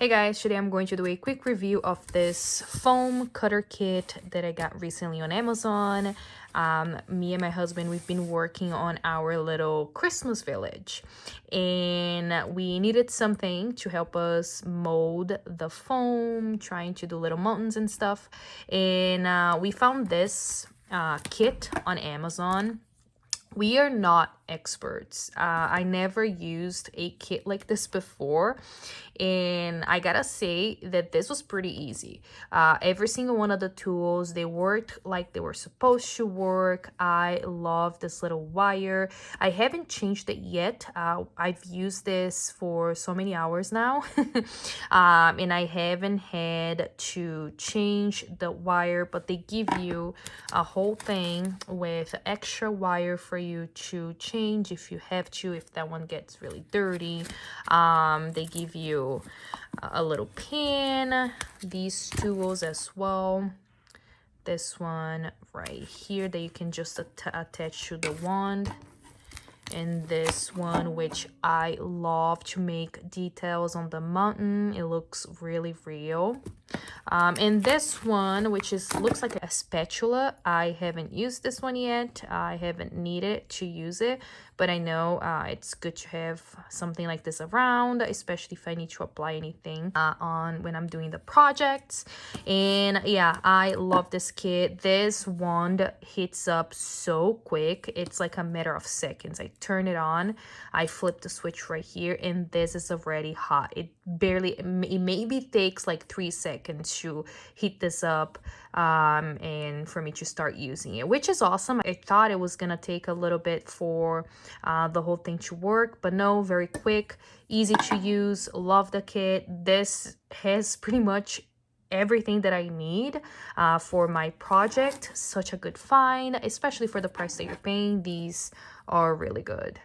Hey guys, today I'm going to do a quick review of this foam cutter kit that I got recently on Amazon. Me and my husband, we've been working on our little Christmas village, and we needed something to help us mold the foam, trying to do little mountains and stuff. And we found this kit on Amazon. We are not experts. I never used a kit like this before, and I gotta say that this was pretty easy. Every single one of the tools, they worked like they were supposed to work. I love this little wire. I haven't changed it yet. I've used this for so many hours now, and I haven't had to change the wire, but they give you a whole thing with extra wire for you to change if you have to, if that one gets really dirty. They give you a little pin, these tools as well. This one right here that you can just attach to the wand, and this one which I love to make details on the mountain. It looks really real. And this one, which looks like a spatula. I haven't used this one yet. I haven't needed to use it, but I know it's good to have something like this around, especially if I need to apply anything on when I'm doing the projects. And yeah, I love this kit. This wand heats up so quick. It's like a matter of seconds. I turn it on, I flip the switch right here, and this is already hot. It maybe takes like 3 seconds to heat this up and for me to start using it, which is awesome. I thought it was gonna take a little bit for the whole thing to work, but no, very quick, easy to use. Love the kit. This has pretty much everything that I need for my project. Such a good find, especially for the price that you're paying. These are really good.